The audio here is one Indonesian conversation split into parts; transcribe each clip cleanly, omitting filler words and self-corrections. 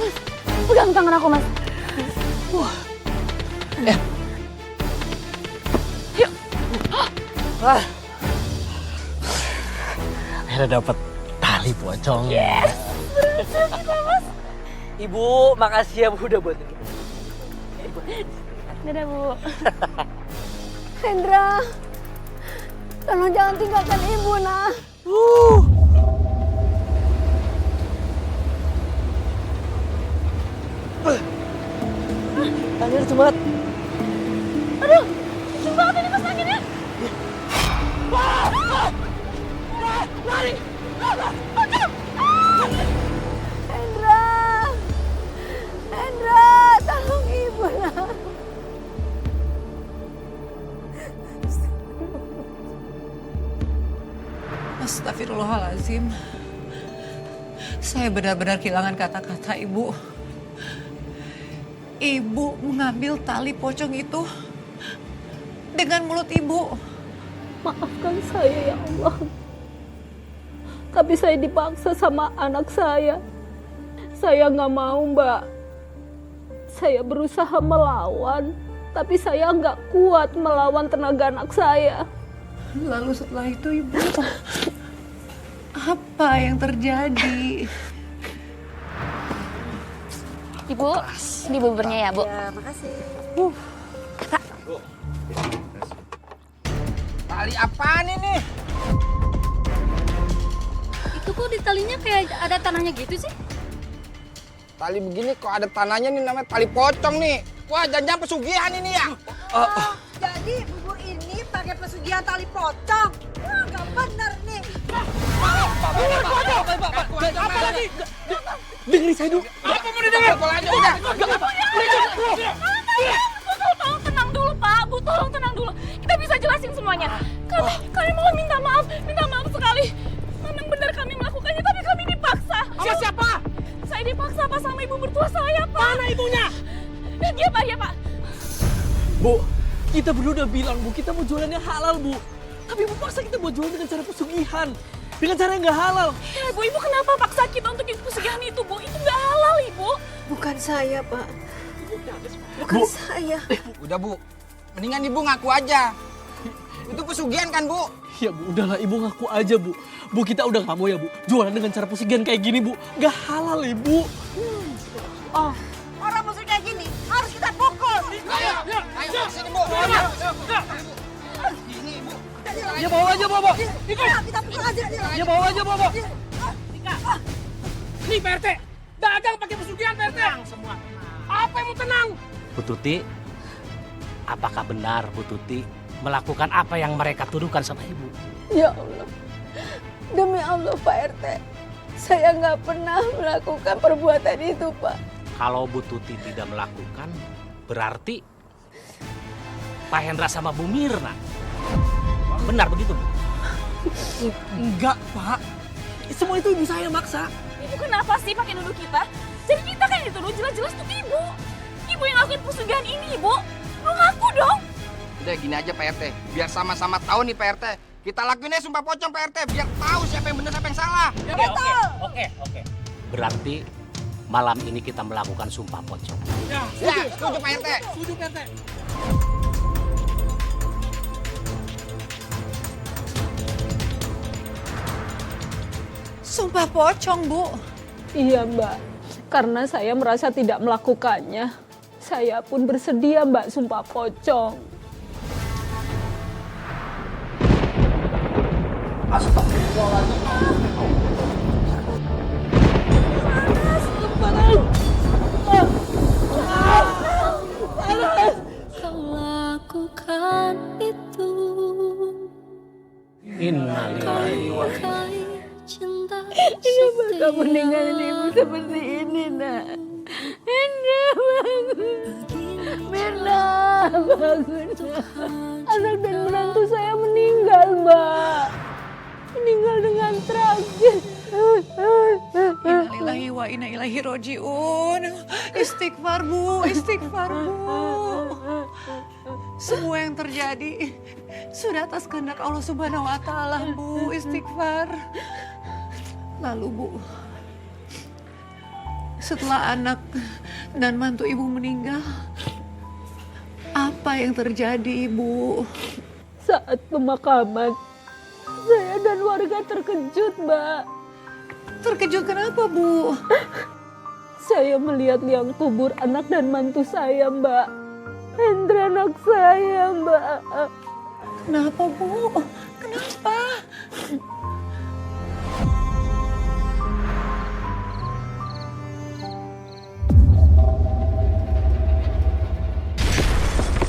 Mas, pegang tangan aku, Mas. Yuk. Akhirnya dapat tali pocong. Yes. Berhasil kita, Mas. Ibu, makasih ya Bu udah buat ini. Dadah, Bu. Hendra, tolong jangan tinggalkan Ibu, nah. Tangannya cemat. Aduh, kenceng banget ini Mas anginnya. Lari! Hendra! Hendra, tolong Ibu, nah. Astagfirullahaladzim. Saya benar-benar kehilangan kata-kata Ibu. Ibu mengambil tali pocong itu dengan mulut Ibu. Maafkan saya ya Allah. Tapi saya dipaksa sama anak saya. Saya nggak mau, Mbak. Saya berusaha melawan, tapi saya nggak kuat melawan tenaga anak saya. Lalu setelah itu Ibu, apa yang terjadi? Ibu, ini buburnya ya, Bu. Ya, makasih. Tali apaan ini? Itu kok di talinya kayak ada tanahnya gitu sih? Tali begini kok ada tanahnya nih, namanya tali pocong nih. Wah, jangan pesugihan ini ya. Jadi bubur ini pakai pesugihan tali pocong. Wah, gak bener nih. Dengerin saya dulu. Apa mau didengar? Pukul aja udah. Tolong tenang dulu, Pak. Bu, tolong tenang dulu. Kita bisa jelasin semuanya. Kami mau minta maaf sekali. Memang benar kami melakukannya, tapi kami dipaksa. Siapa? Saya dipaksa, Pak, sama ibu mertua saya, Pak. Mana ibunya? Iya, Pak, iya, Pak. Bu, kita berdua udah bilang Bu, kita mau jualannya halal Bu. Tapi Ibu paksa kita buat jual dengan cara pesugihan. Dengan cara yang nggak halal. Ya, Ibu kenapa paksa kita untuk ikut pesugihan itu, Bu? Itu nggak halal, Ibu. Bukan saya, Pak. Bukan Bu. saya. Udah Bu, mendingan ibu ngaku aja. Itu pesugihan kan Bu? Ya Bu, udahlah Ibu ngaku aja Bu. Bu, kita udah nggak mau ya Bu. Jualan dengan cara pesugihan kayak gini Bu. Nggak halal Ibu. Oh, orang musik kayak gini harus kita pukul. Ayo sini Bu. Ini Bu. Ya bawa aja Bobo. Ayo, kita pukul aja dia. Ya bawa aja Bobo. Nih Pak RT, dagang pakai pesugihan Pak RT. Tenang semua. Apa yang mau tenang? Bu Tuti, apakah benar Bu Tuti melakukan apa yang mereka tuduhkan sama Ibu? Ya Allah. Demi Allah, Pak RT. Saya nggak pernah melakukan perbuatan itu, Pak. Kalau Bu Tuti tidak melakukan, berarti Pak Hendra sama Bu Mirna. Benar begitu, Bu? Enggak Pak. Semua itu ibu saya maksa. Ibu kenapa sih pakai nuduh kita? Jadi kita kan dituduh jelas-jelas tuh Ibu. Ibu yang lakuin pesugihan ini, Ibu. Lu ngaku dong. Udah gini aja Pak RT, biar sama-sama tahu nih Pak RT. Kita lakuinnya sumpah pocong Pak RT, biar tahu siapa yang benar siapa yang salah. Oke. Berarti malam ini kita melakukan sumpah pocong. Ya, setuju Pak RT. Setuju Pak RT. Sumpah pocong, Bu. Iya, Mbak. Karena saya merasa tidak melakukannya. Saya pun bersedia, Mbak, sumpah pocong. Kau lakukan itu. Innalillahi wa Kenapa kamu ninggalin ibu seperti ini, nak? Hendra, bangun. Mirna, bangun. Anak dan menantu saya meninggal, Mbak. Meninggal dengan tragis. Innalillahi wa inna ilaihi roji'un. Istighfar, Bu. Istighfar, Bu. Semua yang terjadi sudah atas kehendak Allah Subhanahu wa taala, Bu. Istighfar. Lalu Bu, setelah anak dan mantu Ibu meninggal, apa yang terjadi Ibu? Saat pemakaman, saya dan warga terkejut, Mbak. Terkejut kenapa Bu? Saya melihat liang kubur anak dan mantu saya, Mbak. Hendra anak saya, Mbak. Kenapa Bu? Kenapa?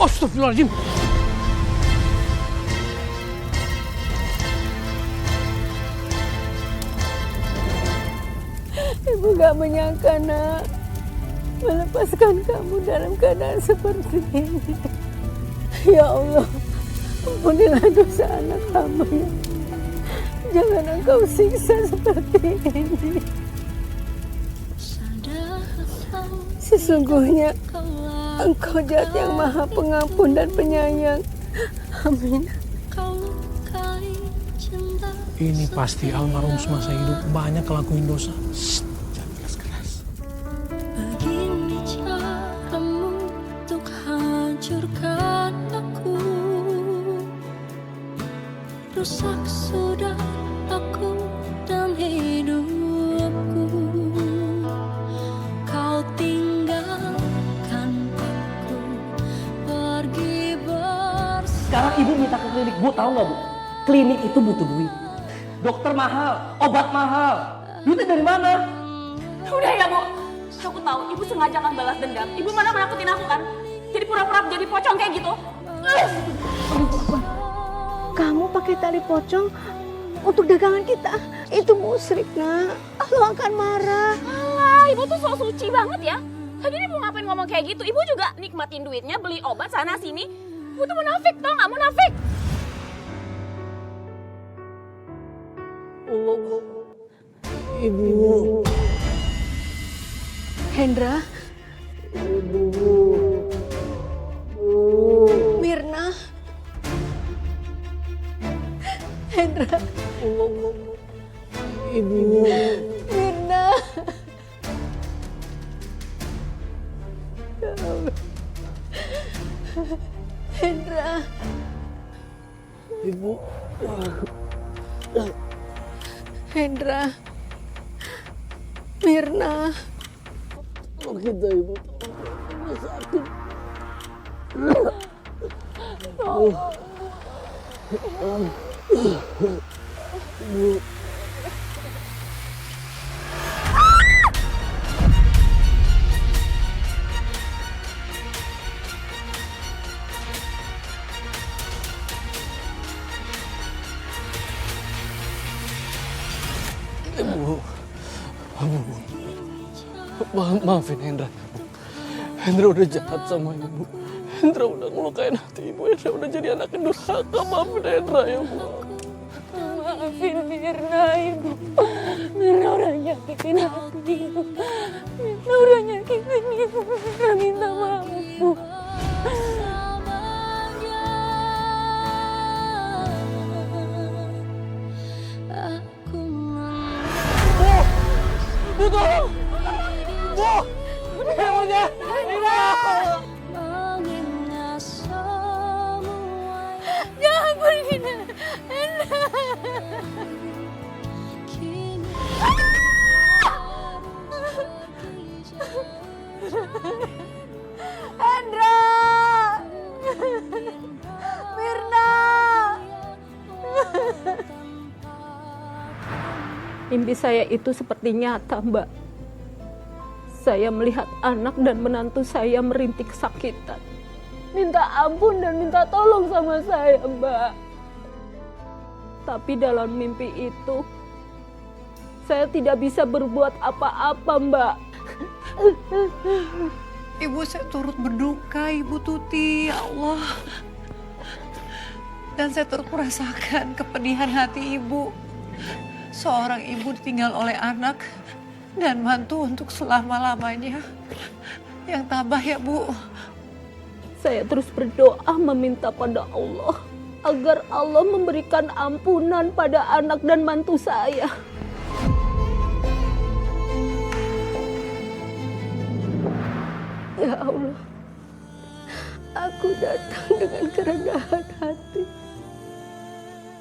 Astagfirullahaladzim. Ibu gak menyangka, Nak, melepaskan kamu dalam keadaan seperti ini. Ya Allah, ampunilah dosa anak hamba ya. Jangan engkau siksa seperti ini. Sesungguhnya engkau Zat yang maha pengampun dan penyayang. Amin. Ini pasti almarhum semasa hidup banyak ngelakuin dosa. Shh, jangan keras-keras. Begini caramu untuk hancurkan aku. Rusak sudah aku dan hidupku. Kau tinggalkan aku pergi bersama. Sekarang ibu minta ke klinik, Bu, tahu nggak Bu? Klinik itu butuh duit. Dokter mahal, obat mahal. Duitnya dari mana? Udah ya, Bu. Aku tahu ibu sengaja kan balas dendam. Ibu mana nakutin aku kan? Jadi pura-pura jadi pocong kayak gitu. Kamu pakai tali pocong untuk dagangan kita. Itu musyrik, Nak. Allah akan marah. Alah, ibu tuh so suci banget ya. Lagian ibu ngapain ngomong kayak gitu? Ibu juga nikmatin duitnya, beli obat sana sini. Ibu tuh munafik, tau nggak? Munafik. Ibu. Hendra. Mirna. Hendra. Ibu. Mirna. Ya Allah. Hendra. Ibu. Hendra. Mirna. Oh kita ibu. Sakit. Maafin Hendra, Bu. Hendra udah jahat sama ibu. Hendra udah ngelukain hati ibu. Hendra udah jadi anak yang durhaka. Maafin Hendra ya, Bu. Maafin Mirna, Ibu. Mirna udah nyakitin hati Ibu. Mirna udah nyakitin Ibu. Mirna minta maaf, Bu. Bu, tolong! Bu! Ibunya! Jangan pergi, Nak. Hendra! Mirna! Mimpi saya itu seperti nyata, Mbak. Saya melihat anak dan menantu saya merintih kesakitan. Minta ampun dan minta tolong sama saya, Mbak. Tapi dalam mimpi itu, saya tidak bisa berbuat apa-apa, Mbak. Ibu, saya turut berduka, Ibu Tuti, ya Allah. Dan saya turut merasakan kepedihan hati Ibu. Seorang ibu ditinggal oleh anak dan mantu untuk selama-lamanya. Yang tabah ya, Bu. Saya terus berdoa meminta pada Allah agar Allah memberikan ampunan pada anak dan mantu saya. Ya Allah, aku datang dengan kerendahan hati,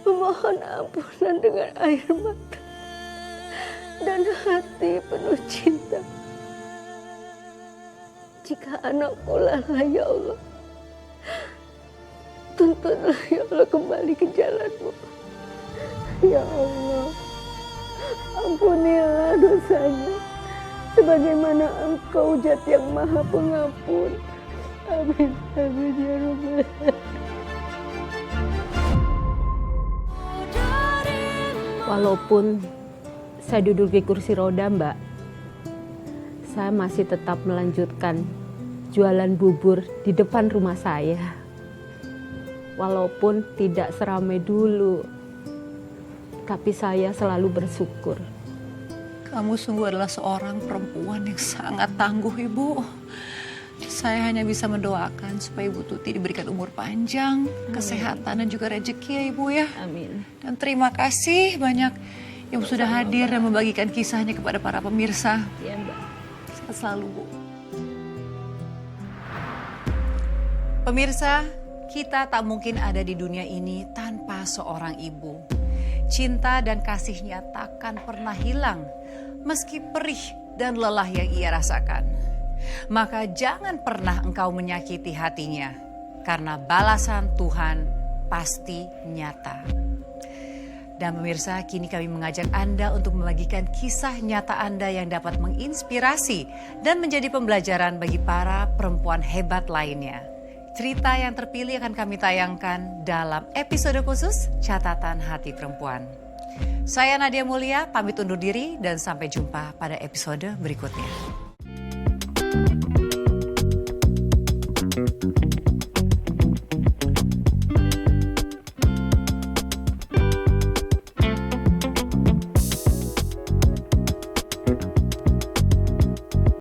memohon ampunan dengan air mata dan hati penuh cinta. Jika anakku lalai, ya Allah, tuntunlah ya Allah kembali ke jalanmu. Ya Allah, ampunilah dosanya, sebagaimana Engkau Zat yang Maha Pengampun. Amin, amin ya Rabbal. Walaupun saya duduk di kursi roda, Mbak, saya masih tetap melanjutkan jualan bubur di depan rumah saya. Walaupun tidak seramai dulu, tapi saya selalu bersyukur. Kamu sungguh adalah seorang perempuan yang sangat tangguh, Ibu. Saya hanya bisa mendoakan supaya Ibu Tuti diberikan umur panjang, kesehatan dan juga rezeki ya Ibu ya. Amin. Dan terima kasih banyak Ibu sudah hadir dan membagikan kisahnya kepada para pemirsa. Ya, Mbak. Sehat selalu, Bu. Pemirsa, kita tak mungkin ada di dunia ini tanpa seorang ibu. Cinta dan kasihnya takkan pernah hilang, meski perih dan lelah yang ia rasakan. Maka jangan pernah engkau menyakiti hatinya, karena balasan Tuhan pasti nyata. Dan pemirsa, kini kami mengajak Anda untuk membagikan kisah nyata Anda yang dapat menginspirasi dan menjadi pembelajaran bagi para perempuan hebat lainnya. Cerita yang terpilih akan kami tayangkan dalam episode khusus Catatan Hati Perempuan. Saya Nadia Mulia, pamit undur diri dan sampai jumpa pada episode berikutnya.